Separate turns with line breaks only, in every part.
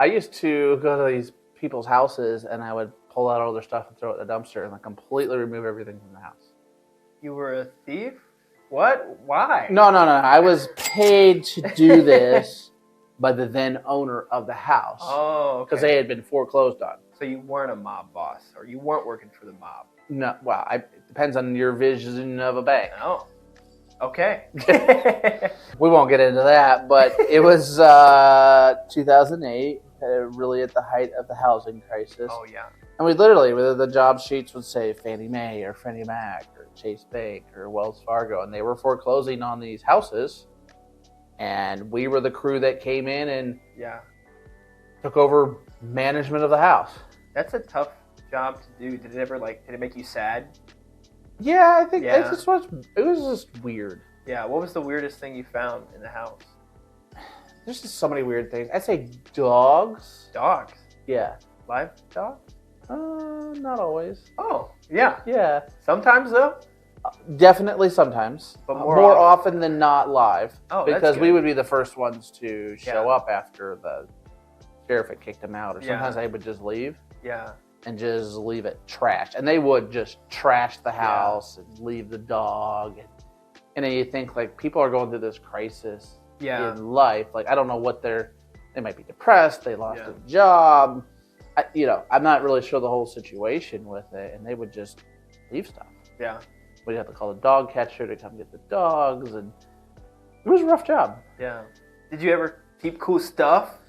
I used to go to these people's houses and I would pull out all their stuff and throw it in the dumpster and like completely remove everything from the house.
You were a thief? What? Why?
No. I was paid to do this by the then owner of the house.
Oh, okay.
Because they had been foreclosed on.
So you weren't a mob boss, or you weren't working for the mob.
No, well, it depends on your vision of a bank.
Oh, okay.
We won't get into that, but it was 2008, really at the height of the housing crisis.
Oh, yeah.
And we literally, the job sheets would say Fannie Mae or Freddie Mac or Chase Bank or Wells Fargo, and they were foreclosing on these houses. And we were the crew that came in and took over management of the house.
That's a tough job to do. Did it make you sad?
Yeah, I think it was just weird.
Yeah, what was the weirdest thing you found in the house?
There's just so many weird things. I'd say dogs.
Dogs?
Yeah.
Live dogs?
Not always.
Oh, yeah.
Yeah.
Sometimes, though?
Definitely sometimes.
But
more often than not live.
Oh,
because
that's good.
we would be the first ones to show up after the sheriff had kicked them out. Or sometimes they would just leave.
Yeah.
And just leave it trashed. And they would just trash the house and leave the dog. And then you think, like, people are going through this crisis in life. Like, I don't know what they might be depressed. They lost a job. I'm not really sure the whole situation with it. And they would just leave stuff.
Yeah.
We'd have to call the dog catcher to come get the dogs. And it was a rough job.
Yeah. Did you ever keep cool stuff?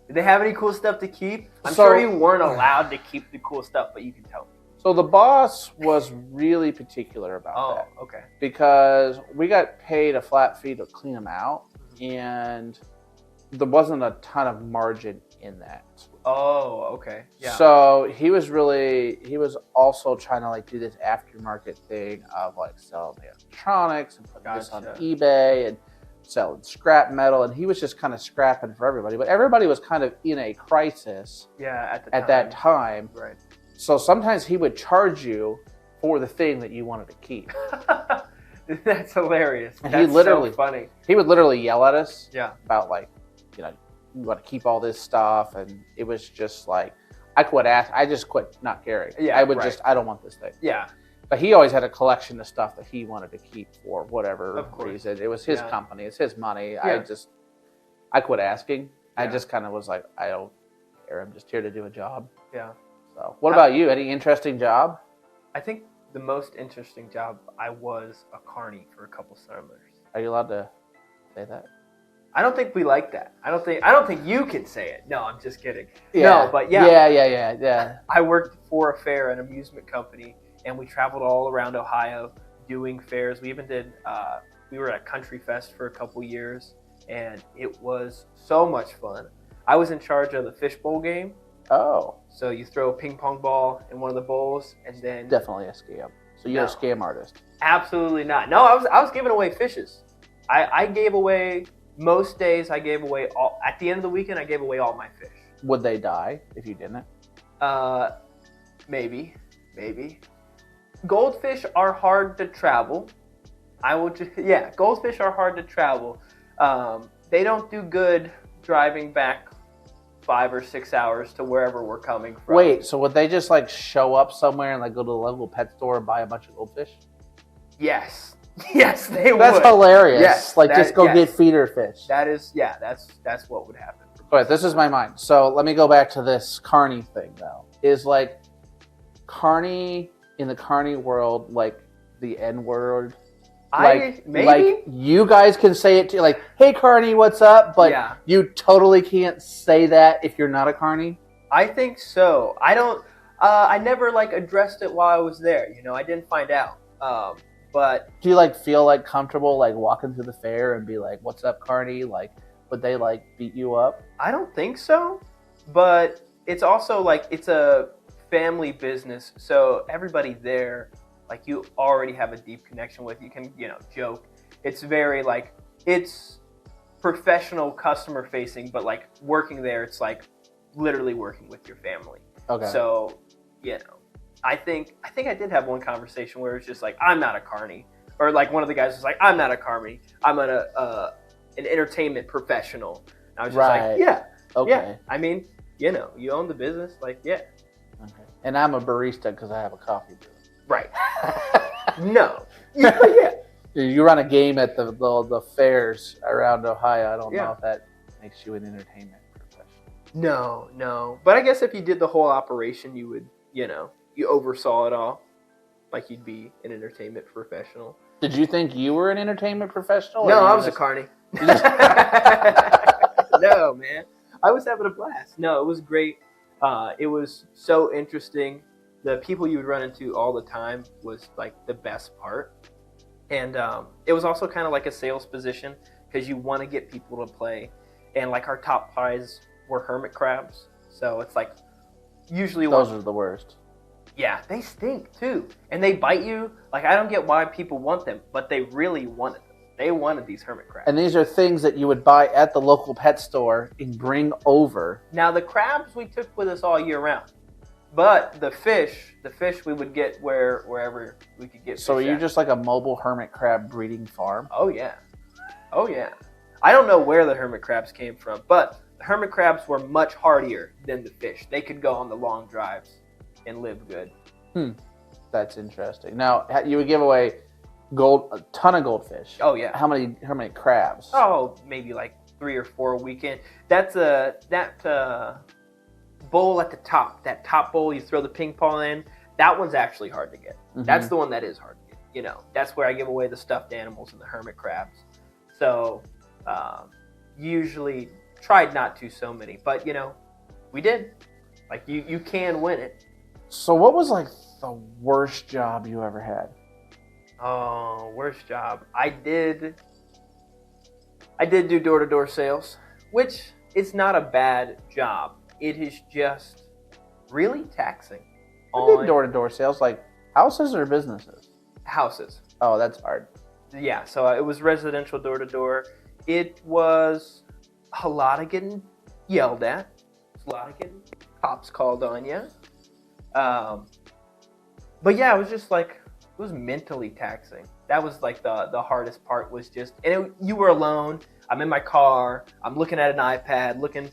Did they have any cool stuff to keep? I'm sure you weren't allowed to keep the cool stuff, but you can tell me.
So the boss was really particular about that.
Oh, okay.
Because we got paid a flat fee to clean them out, and there wasn't a ton of margin in that.
Oh, okay. Yeah.
So he was also trying to like do this aftermarket thing of like selling the electronics and putting this on eBay and selling scrap metal, and he was just kind of scrapping for everybody. But everybody was kind of in a crisis at that time.
Right.
So sometimes he would charge you for the thing that you wanted to keep.
That's hilarious.
And
That's so funny.
He would literally yell at us about like, you want to keep all this stuff, and it was just like I just quit not caring.
Yeah,
I don't want this thing.
Yeah.
But he always had a collection of stuff that he wanted to keep for whatever reason. It was his company. It's his money. Yeah. I quit asking. Yeah. I just kind of was like, I don't care. I'm just here to do a job.
Yeah.
So what about you? Any interesting job?
I think the most interesting job, I was a carny for a couple summers.
Are you allowed to say that?
I don't think we like that. I don't think you can say it. No, I'm just kidding.
Yeah.
No, but
Yeah.
I worked for a fair, an amusement company, and we traveled all around Ohio doing fairs. We even did, we were at Country Fest for a couple years, and it was so much fun. I was in charge of the fishbowl game.
Oh.
So you throw a ping pong ball in one of the bowls, and then...
Definitely a scam. So you're a scam artist.
Absolutely not. No, I was giving away fishes. I gave away, most days I gave away all, at the end of the weekend, I gave away all my fish.
Would they die if you didn't?
Maybe. Goldfish are hard to travel. Goldfish are hard to travel. They don't do good driving back 5 or 6 hours to wherever we're coming from.
Wait, so would they just like show up somewhere and like go to the local pet store and buy a bunch of goldfish?
Yes, they would.
That's hilarious.
Yes,
just go get feeder fish.
That's what would happen.
All right, this is my mind. So let me go back to this carny thing though. Is like carny in the carny world like the N word?
Maybe.
Like you guys can say it to like, hey carny, what's up? But you totally can't say that if you're not a carny.
I think so. I don't. I never like addressed it while I was there. I didn't find out. But
do you like feel like comfortable like walking through the fair and be like, what's up, carny? Like, would they like beat you up?
I don't think so. But it's also like it's a family business, so everybody there, like you already have a deep connection with. You can, joke. It's very like, it's professional customer facing, but like working there, it's like literally working with your family. Okay. So, I think I did have one conversation where it's just like, I'm not a carny. Or like one of the guys was like, I'm not a carny. I'm an entertainment professional. And I was just like, okay. Yeah. I mean, you own the business. Like, yeah.
Okay. And I'm a barista because I have a coffee brewer.
Right. No. Yeah.
You run a game at the fairs around Ohio. I don't know if that makes you an entertainment professional.
No. But I guess if you did the whole operation, you would, you oversaw it all. Like you'd be an entertainment professional.
Did you think you were an entertainment professional?
No, I was a carny. No, man. I was having a blast. No, it was great. It was so interesting. The people you would run into all the time was like the best part. And it was also kind of like a sales position because you want to get people to play. And like our top prize were hermit crabs. So it's like usually
those are the worst.
Yeah, they stink too. And they bite you. Like I don't get why people want them, but they really wanted them. They wanted these hermit crabs.
And these are things that you would buy at the local pet store and bring over.
Now the crabs we took with us all year round. But the fish we would get wherever we could get fish.
So are you just like a mobile hermit crab breeding farm?
Oh yeah. I don't know where the hermit crabs came from, but the hermit crabs were much hardier than the fish. They could go on the long drives and live good.
That's interesting. Now, you would give away a ton of goldfish.
Oh yeah.
How many crabs?
Oh, maybe like 3 or 4 a weekend. That's that bowl at the top. That top bowl you throw the ping pong in. That one's actually hard to get. Mm-hmm. That's the one that is hard to get. That's where I give away the stuffed animals and the hermit crabs. So usually tried not to so many, but we did. Like you can win it.
So what was like the worst job you ever had?
Oh, worst job. I did do door-to-door sales, which is not a bad job. It is just really taxing.
I did door-to-door sales, like houses or businesses?
Houses.
Oh, that's hard.
Yeah, so it was residential door-to-door. It was a lot of getting yelled at. A lot of getting cops called on you. But yeah, it was just like, it was mentally taxing. That was like the hardest part was just, you were alone. I'm in my car. I'm looking at an iPad, looking,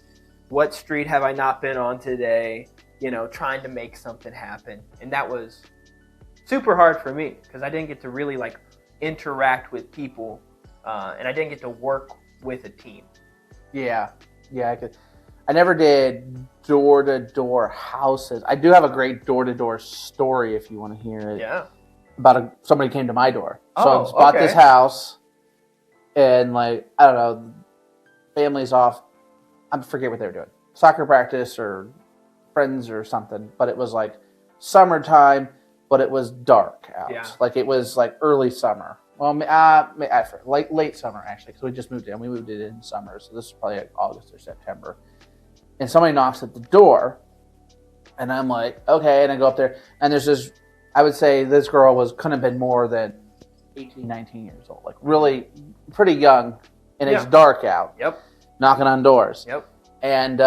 what street have I not been on today? Trying to make something happen. And that was super hard for me because I didn't get to really like interact with people. And I didn't get to work with a team.
Yeah, I never did door-to-door houses. I do have a great door-to-door story if you want to hear it.
Yeah.
About somebody came to my door. So I bought this house, and like, I don't know, family's off. I forget what they were doing. Soccer practice or friends or something. But it was like summertime, but it was dark out.
Yeah.
Like it was like early summer. Well, late summer actually, because we just moved in. We moved it in summer, so this is probably like August or September. And somebody knocks at the door, and I'm like, okay. And I go up there, and there's this, I would say this girl couldn't have been more than 18, 19 years old. Like really pretty young, and it's dark out.
Yep.
Knocking on doors.
Yep.
And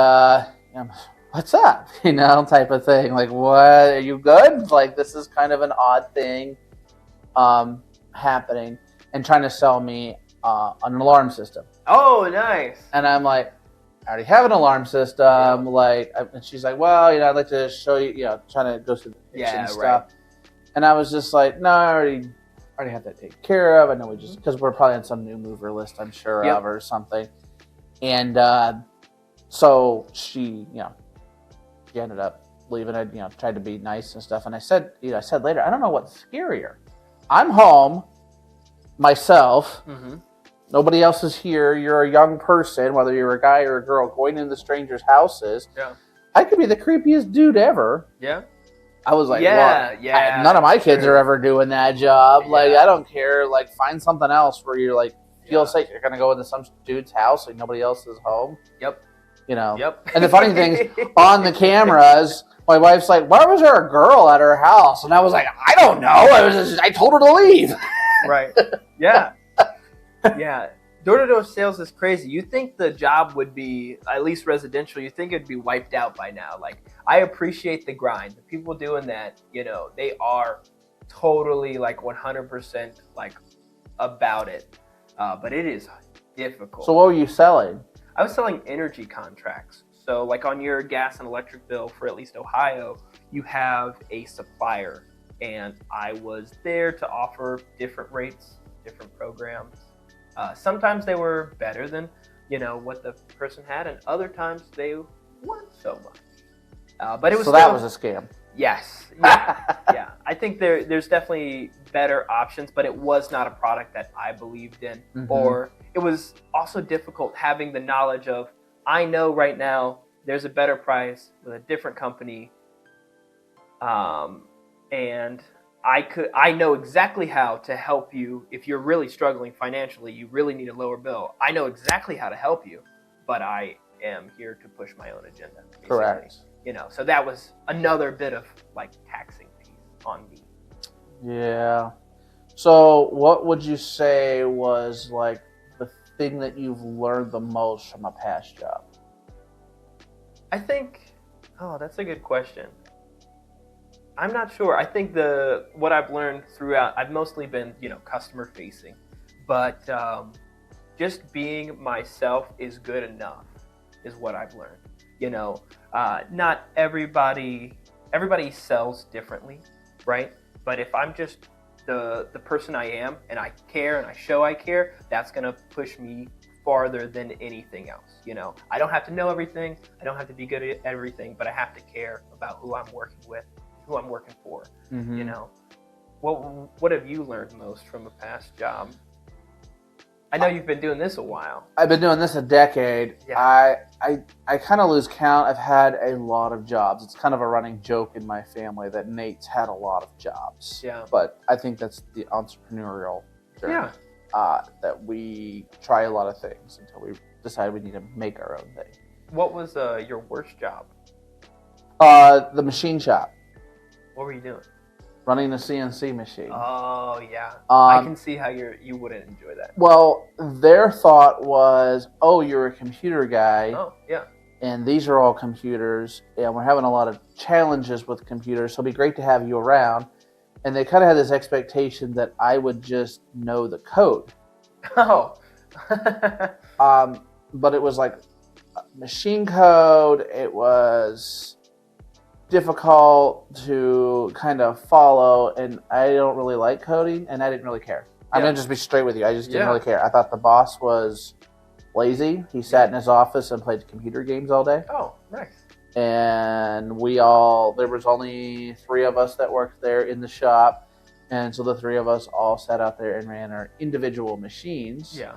what's up? Type of thing. Like, what? Are you good? Like, this is kind of an odd thing happening, and trying to sell me an alarm system.
Oh, nice.
And I'm like, I already have an alarm system. Yeah. Like, and she's like, well, I'd like to show you, trying to go through the pitch and stuff. Right. And I was just like, no, I already have that taken care of. I know we just, because we're probably on some new mover list, I'm sure of, or something. And so she ended up leaving. I, tried to be nice and stuff. And I said later, I don't know what's scarier. I'm home myself. Mm-hmm. Nobody else is here. You're a young person, whether you're a guy or a girl, going into strangers' houses. Yeah. I could be the creepiest dude ever.
Yeah.
I was like, none of my kids are ever doing that job. Yeah. Like, I don't care. Like, find something else where you're like, feel safe. You're going to go into some dude's house and nobody else is home.
Yep.
Yep. And the funny thing is, on the cameras, my wife's like, why was there a girl at her house? And I was like, I don't know. I told her to leave.
Right. Yeah. Yeah. Door-to-door sales is crazy. You think the job would be, at least residential, you think it'd be wiped out by now. Like, I appreciate the grind. The people doing that, they are totally like 100% like about it. But it is difficult.
So what were you selling?
I was selling energy contracts. So like on your gas and electric bill for at least Ohio, you have a supplier, and I was there to offer different rates, different programs. Sometimes they were better than, what the person had, and other times they weren't so much. But it was
so that was a scam.
Yes. Yeah. Yeah. I think there's definitely better options, but it was not a product that I believed in. Mm-hmm. Or it was also difficult having the knowledge of, I know right now there's a better price with a different company. And I know exactly how to help you if you're really struggling financially, you really need a lower bill. I know exactly how to help you, but I am here to push my own agenda. Basically.
Correct.
So that was another bit of like taxing piece on me.
Yeah. So what would you say was like the thing that you've learned the most from a past job?
I think, that's a good question. I'm not sure. I think what I've learned throughout, I've mostly been, customer facing, but just being myself is good enough is what I've learned. Not everybody sells differently, right? But if I'm just the person I am and I care and I show I care, that's going to push me farther than anything else. I don't have to know everything. I don't have to be good at everything, but I have to care about who I'm working with, who I'm working for. Mm-hmm. What have you learned most from a past job? I know you've been doing this a while.
I've been doing this a decade. Yeah. I kind of lose count. I've had a lot of jobs. It's kind of a running joke in my family that Nate's had a lot of jobs. Yeah. But I think that's the entrepreneurial journey. Yeah. That we try a lot of things until we decide we need to make our own thing.
What was your worst job?
The machine shop.
What were you doing?
Running the CNC machine.
Oh, yeah. I can see how you wouldn't enjoy that.
Well, their thought was, you're a computer guy.
Oh, yeah.
And these are all computers, and we're having a lot of challenges with computers, so it'd be great to have you around. And they kind of had this expectation that I would just know the code.
Oh.
But it was like machine code. It was difficult to kind of follow, and I don't really like coding, and I didn't really care. I'm going to just be straight with you. I just didn't really care. I thought the boss was lazy. He sat in his office and played computer games all day.
Oh, nice.
And there was only 3 of us that worked there in the shop, and so the 3 of us all sat out there and ran our individual machines. Yeah.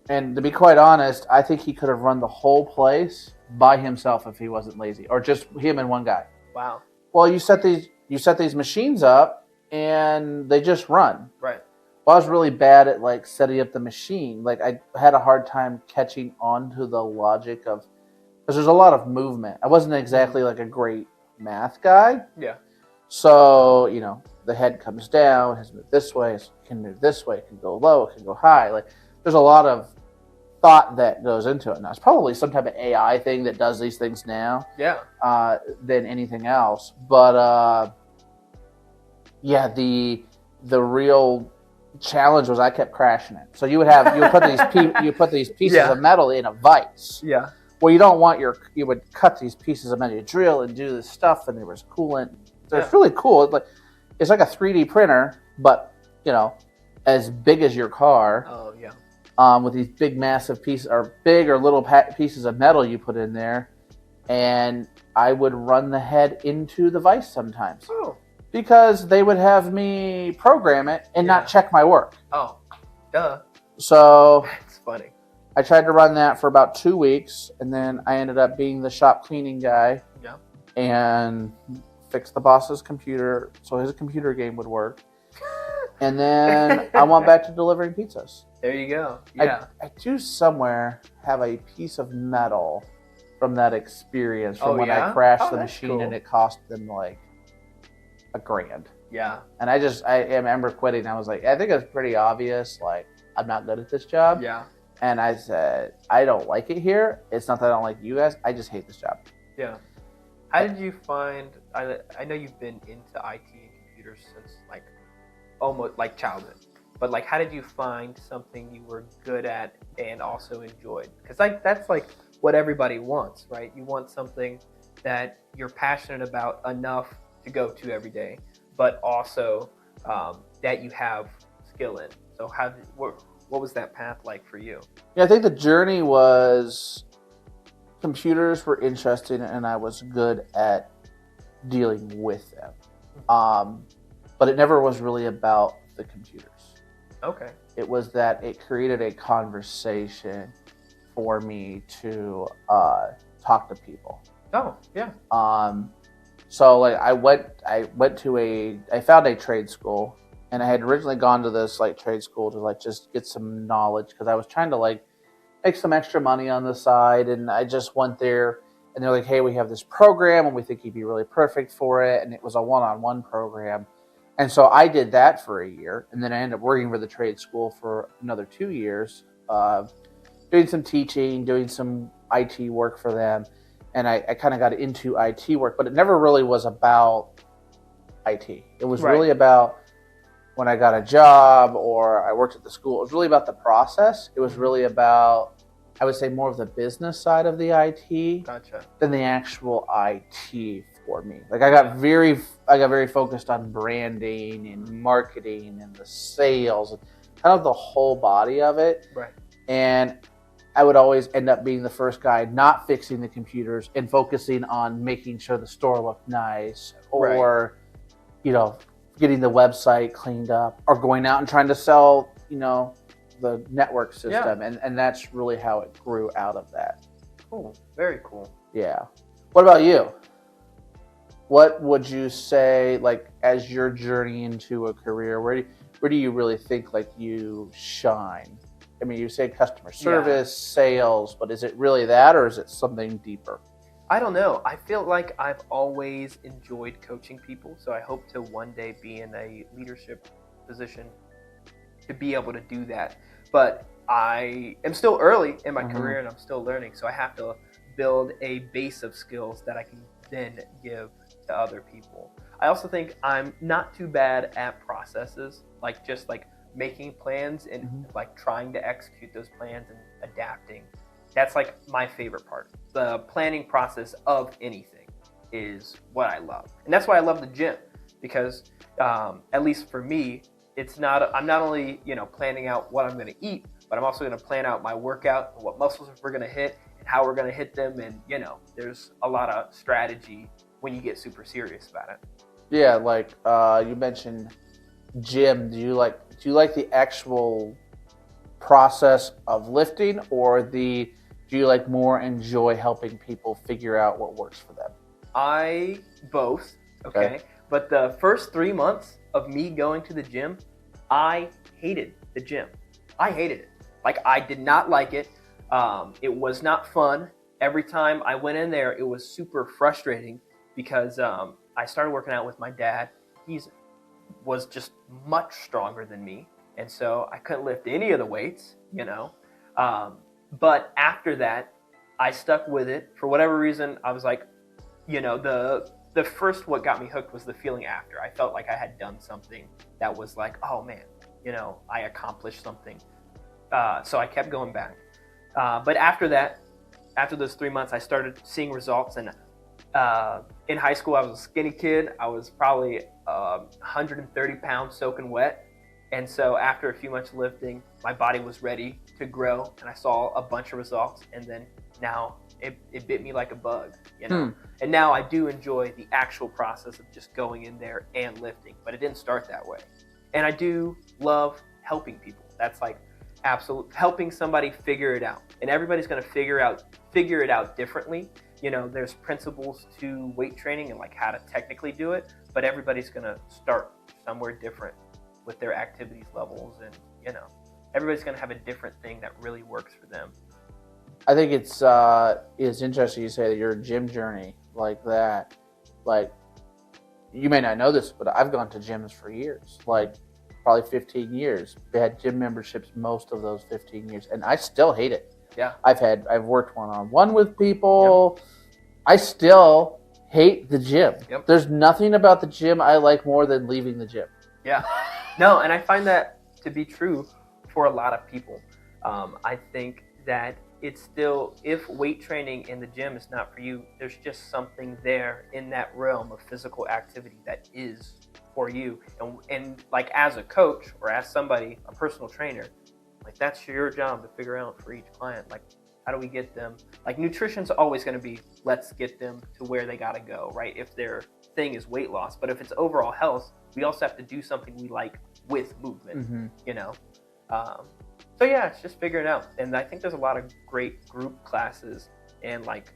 And to be quite honest, I think he could have run the whole place by himself if he wasn't lazy, or just him and one guy.
Wow.
Well, you set these machines up, and they just run.
Right.
Well, I was really bad at like setting up the machine. Like I had a hard time catching on to the logic of, because there's a lot of movement. I wasn't exactly like a great math guy.
Yeah.
So the head comes down, it has to move this way, it can move this way, it can go low, it can go high. Like there's a lot of thought that goes into it. Now it's probably some type of AI thing that does these things now.
Yeah.
Than anything else. But the real challenge was I kept crashing it. So you would put these pieces of metal in a vise.
Yeah.
Well, you would cut these pieces of metal, you drill and do this stuff, and there was coolant. So it's really cool. It's like a 3D printer, but as big as your car.
Oh yeah.
With these big, massive pieces, or big or little pieces of metal you put in there, and I would run the head into the vise sometimes.
Oh.
Because they would have me program it and not check my work.
Oh, duh.
So
that's funny.
I tried to run that for about 2 weeks, and then I ended up being the shop cleaning guy. Yeah. And fixed the boss's computer so his computer game would work. And then I went back to delivering pizzas.
There you go. Yeah.
I do somewhere have a piece of metal from that experience from when I crashed the machine and it cost them like $1,000.
Yeah.
And I remember quitting. I was like, I think it's pretty obvious. Like, I'm not good at this job.
Yeah.
And I said, I don't like it here. It's not that I don't like you guys. I just hate this job.
Yeah. How did you find, I know you've been into IT and computers since like almost like childhood, but like how did you find something you were good at and also enjoyed? Because like that's like what everybody wants, right? You want something that you're passionate about enough to go to every day, but also that you have skill in. So what was that path like for you?
Yeah, I think the journey was computers were interesting and I was good at dealing with them. But it never was really about the computers.
Okay.
It was that it created a conversation for me to talk to people.
Oh, yeah.
So like I found a trade school, and I had originally gone to this like trade school to like just get some knowledge because I was trying to like make some extra money on the side, and I just went there and they're like, hey, we have this program and we think you'd be really perfect for it, and it was a one-on-one program. And so I did that for a year, and then I ended up working for the trade school for another 2 years, doing some teaching, doing some IT work for them. And I kind of got into IT work, but it never really was about IT. It was really about when I got a job or I worked at the school. It was really about the process. It was really about, I would say, more of the business side of the IT than the actual IT for me. Like I got very focused on branding and marketing and the sales and kind of the whole body of it.
Right.
And I would always end up being the first guy not fixing the computers and focusing on making sure the store looked nice or, you know, getting the website cleaned up or going out and trying to sell, you know, the network system. Yeah. And that's really how it grew out of that.
Cool. Very cool.
Yeah. What about you? What would you say, like, as your journey into a career, where do you really think, like, you shine? I mean, you say customer service, sales, but is it really that, or is it something deeper?
I don't know. I feel like I've always enjoyed coaching people, so I hope to one day be in a leadership position to be able to do that. But I am still early in my career, and I'm still learning, so I have to build a base of skills that I can then give to other people. I also think I'm not too bad at processes, like just like making plans and like trying to execute those plans and adapting. That's like my favorite part. The planning process of anything is what I love. And that's why I love the gym, because at least for me, I'm not only, you know, planning out what I'm going to eat, but I'm also going to plan out my workout and what muscles we're going to hit and how we're going to hit them. And, you know, there's a lot of strategy when you get super serious about it.
Yeah, like you mentioned gym. Do you like the actual process of lifting, or do you like more enjoy helping people figure out what works for them?
Both. Okay. But the first 3 months of me going to the gym, I hated the gym. I hated it. Like, I did not like it. It was not fun. Every time I went in there, it was super frustrating because I started working out with my dad. He was just much stronger than me. And so I couldn't lift any of the weights, you know. But after that, I stuck with it. For whatever reason, I was like, you know, the first what got me hooked was the feeling after. I felt like I had done something that was like, oh man, you know, I accomplished something. So I kept going back. But after that, after those 3 months, I started seeing results. And in high school, I was a skinny kid. I was probably 130 pounds soaking wet. And so after a few months of lifting, my body was ready to grow, and I saw a bunch of results. And then now it bit me like a bug, you know. And now I do enjoy the actual process of just going in there and lifting, but it didn't start that way. And I do love helping people. That's like absolute helping somebody figure it out. And everybody's going to figure it out differently. You know, there's principles to weight training and like how to technically do it, but everybody's going to start somewhere different with their activities levels, and you know, everybody's going to have a different thing that really works for them.
I think it's interesting you say that your gym journey like that. Like, you may not know this, but I've gone to gyms for years, like probably 15 years. I had gym memberships most of those 15 years, and I still hate it.
Yeah.
I've worked one-on-one with people. Yep. I still hate the gym. Yep. There's nothing about the gym I like more than leaving the gym.
Yeah. No, and I find that to be true for a lot of people. I think that it's still, if weight training in the gym is not for you, there's just something there in that realm of physical activity that is for you. And like as a coach or as somebody, a personal trainer, like that's your job to figure out for each client. Like, how do we get them? Like nutrition's always going to be, let's get them to where they got to go, right? If their thing is weight loss, but if it's overall health, we also have to do something we like with movement, you know? So yeah, it's just figuring out. And I think there's a lot of great group classes and like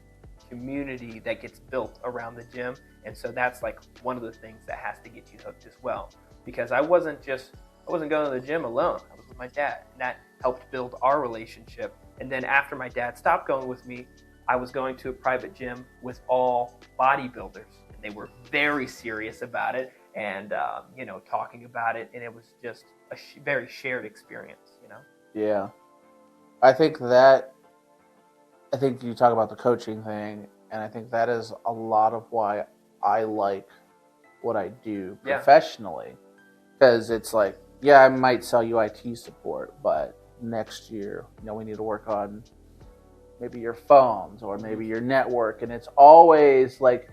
community that gets built around the gym. And so that's like one of the things that has to get you hooked as well. Because I wasn't going to the gym alone. I was with my dad, and that helped build our relationship. And then after my dad stopped going with me, I was going to a private gym with all bodybuilders. And they were very serious about it and, you know, talking about it. And it was just a very shared experience, you know?
Yeah. I think you talk about the coaching thing, and I think that is a lot of why I like what I do professionally. Because it's like, yeah, I might sell you IT support, but next year, you know, we need to work on maybe your phones or maybe your network. And it's always like,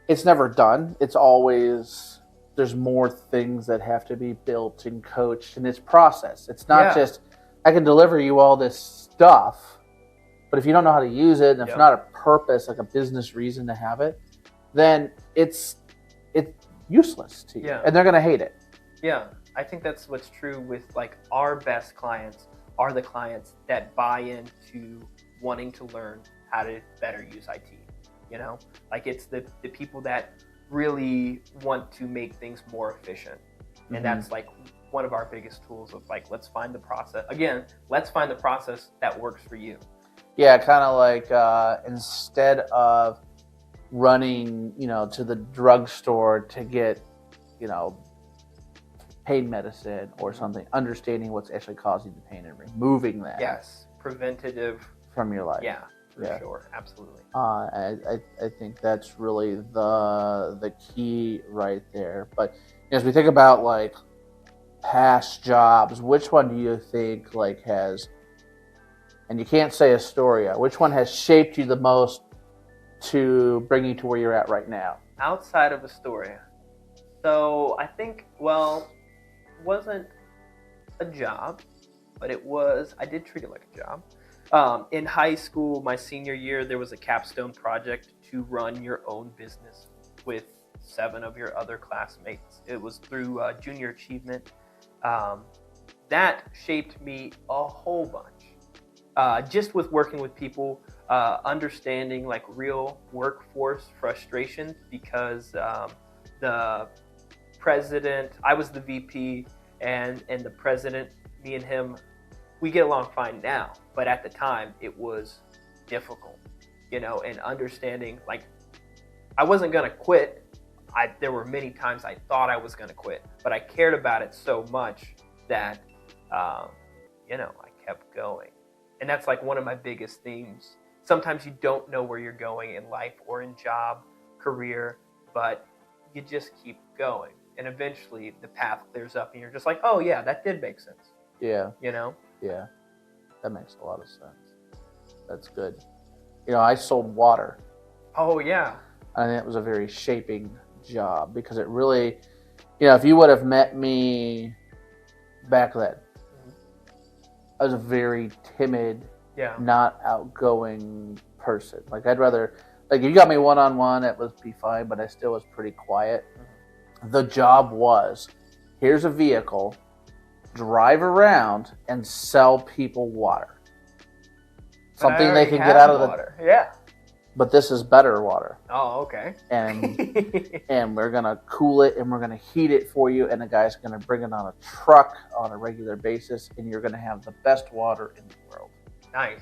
it's never done. It's always, there's more things that have to be built and coached, and it's process. It's not just, I can deliver you all this stuff, but if you don't know how to use it, and if not a purpose, like a business reason to have it, then it's useless to you, and they're going to hate it.
Yeah, I think that's what's true with like our best clients are the clients that buy into wanting to learn how to better use IT. You know, like it's the people that really want to make things more efficient, and that's like one of our biggest tools of like, let's find the process. Again, let's find the process that works for you.
Yeah, kind of like instead of running, you know, to the drugstore to get, you know, pain medicine or something, understanding what's actually causing the pain and removing that.
Yes, preventative
from your life.
Yeah, for sure, absolutely.
I think that's really the key right there. But as we think about like past jobs, which one do you think like has, and you can't say Astoria, which one has shaped you the most to bring you to where you're at right now?
Outside of Astoria. So I think, well, it wasn't a job, but I did treat it like a job. In high school, my senior year, there was a capstone project to run your own business with 7 of your other classmates. It was through Junior Achievement. That shaped me a whole bunch. Just with working with people, understanding like real workforce frustration, because the president, I was the VP, and the president, me and him, we get along fine now, but at the time it was difficult, you know, and understanding like I wasn't gonna quit. There were many times I thought I was gonna quit, but I cared about it so much that you know, I kept going. And that's like one of my biggest themes. Sometimes you don't know where you're going in life or in job, career, but you just keep going. And eventually the path clears up and you're just like, oh yeah, that did make sense.
Yeah.
You know?
Yeah. That makes a lot of sense. That's good. You know, I sold water.
Oh yeah.
I think it was a very shaping job because it really, you know, if you would have met me back then, I was a very timid, not outgoing person. Like I'd rather, like if you got me one-on-one, it would be fine, but I still was pretty quiet. The job was, here's a vehicle, drive around and sell people water. Something they can get out of
water. Yeah.
But this is better water.
Oh, okay.
And we're going to cool it and we're going to heat it for you. And the guy's going to bring it on a truck on a regular basis. And you're going to have the best water in the world.
Nice.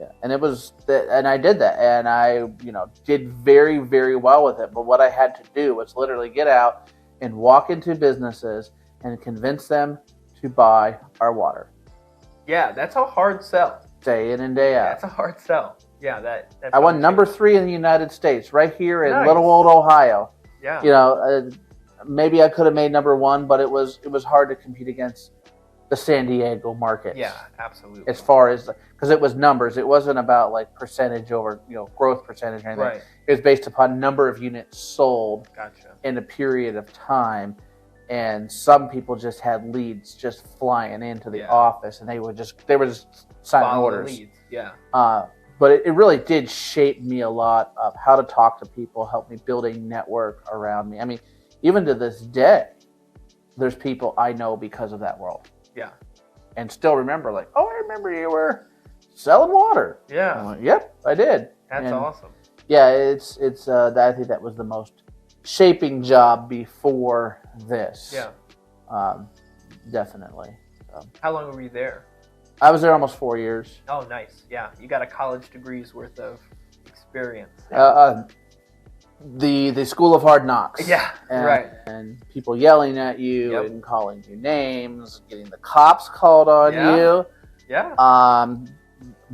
Yeah. And it was, and I did that. And I, you know, did very, very well with it. But what I had to do was literally get out and walk into businesses and convince them to buy our water.
Yeah, that's a hard sell.
Day in and day out.
That's a hard sell. Yeah, that's
I won number 3 in the United States, right here in little old Ohio.
Yeah.
You know, maybe I could have made number 1, but it was hard to compete against the San Diego markets.
Yeah, absolutely.
As far as, because it was numbers, it wasn't about like percentage over, growth percentage or anything.
Right.
It was based upon number of units sold
Gotcha.
in a period of time. And some people just had leads just flying into the office, and they were just signing orders.
Leads. Yeah.
But it really did shape me a lot of how to talk to people, help me build a network around me. I mean, even to this day, there's people I know because of that world.
Yeah.
And still remember, like, oh, I remember you were selling water.
Yeah.
I'm like, yep, I did.
That's awesome.
Yeah, it's I think that was the most shaping job before this.
Yeah.
Definitely.
How long were you there?
I was there almost 4 years.
Oh, nice. Yeah, you got a college degree's worth of experience.
The School of Hard Knocks.
Yeah, right.
And people yelling at you and calling you names, getting the cops called on you.
Yeah.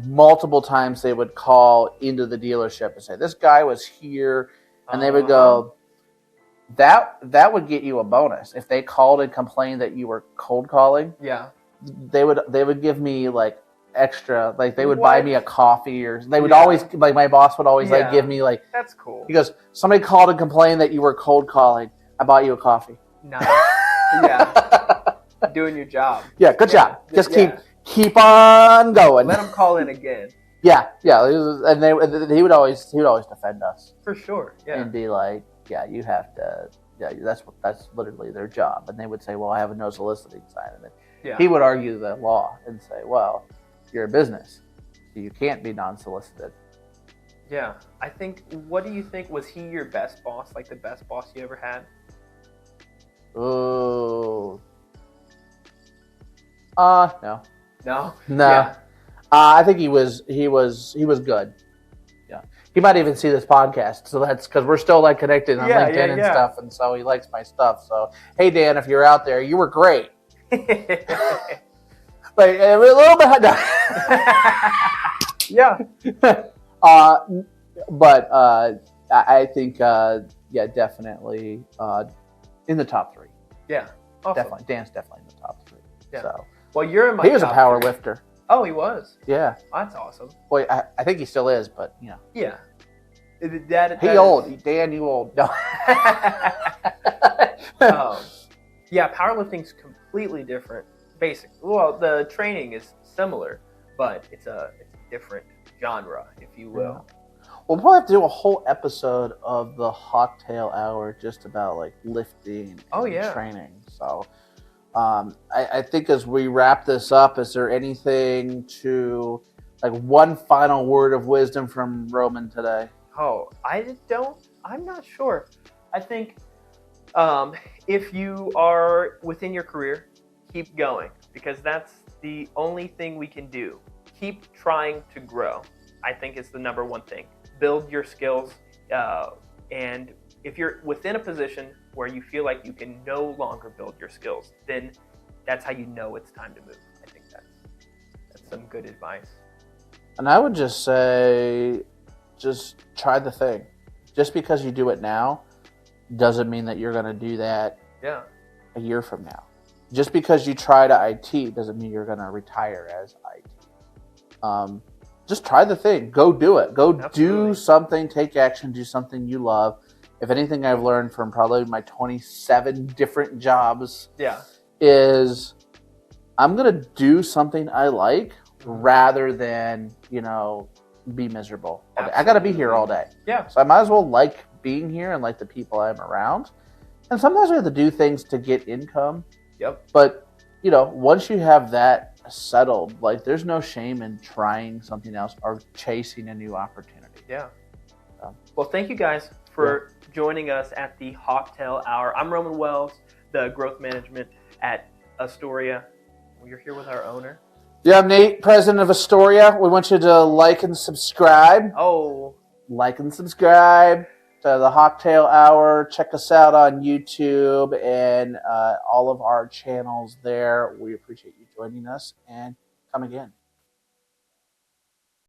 Multiple times they would call into the dealership and say, this guy was here. And they would go, that would get you a bonus. If they called and complained that you were cold calling, they would give me like extra, like they would buy me a coffee, or they would always, like my boss would always like give me like,
that's cool.
He goes, somebody called and complained that you were cold calling. I bought you a coffee.
Nice. Yeah. Doing your job.
Yeah, good job. Just keep on going.
Let them call in again.
Yeah. And he would always defend us.
For sure. Yeah.
And be like, yeah, you have to. Yeah, that's literally their job. And they would say, well, I have a no soliciting sign. And then he would argue the law and say, well, you're a business, so you can't be non-solicited.
Yeah, I think. What do you think? Was he your best boss? Like the best boss you ever had?
Oh. No.
No.
No. Yeah. I think he was good. Yeah. He might even see this podcast, so that's because we're still like connected on LinkedIn and stuff, and so he likes my stuff. So, hey Dan, if you're out there, you were great. Like a little bit.
Yeah.
But I think definitely in the top three.
Yeah. Awesome.
Definitely, Dan's definitely in the top three.
Yeah.
So.
Well, you're in my.
He was a power
three.
lifter.
Oh, he was.
Yeah.
That's awesome.
Boy, I think he still is, but you know.
Yeah.
He old. Dan, you old. No.
Yeah, powerlifting's completely different. Basically, well, the training is similar, but it's a different genre, if you will.
Yeah. We'll probably have to do a whole episode of the Hawktail Hour just about like lifting and training. So I think as we wrap this up, is there anything to, like, one final word of wisdom from Roman today?
Oh, I'm not sure. I think if you are within your career, keep going, because that's the only thing we can do. Keep trying to grow. I think it's the number one thing. Build your skills, and if you're within a position where you feel like you can no longer build your skills, then that's how you know it's time to move. I think that's some good advice.
And I would just say, just try the thing. Just because you do it now doesn't mean that you're going to do that a year from now. Just because you try to IT doesn't mean you're going to retire as IT. Just try the thing. Go do it. Go do something. Take action. Do something you love. If anything I've learned from probably my 27 different jobs is I'm going to do something I like rather than, be miserable. I got to be here all day.
Yeah.
So I might as well like being here and like the people I'm around. And sometimes we have to do things to get income.
Yep.
But, once you have that settled, like, there's no shame in trying something else or chasing a new opportunity.
Yeah. Well, thank you guys for joining us at the Hawktail Hour. I'm Roman Wells, the growth management at Astoria. We're here with our owner.
Yeah, I'm Nate, president of Astoria. We want you to like and subscribe.
Oh.
Like and subscribe to the Hawktail Hour. Check us out on YouTube and all of our channels there. We appreciate you joining us, and come again.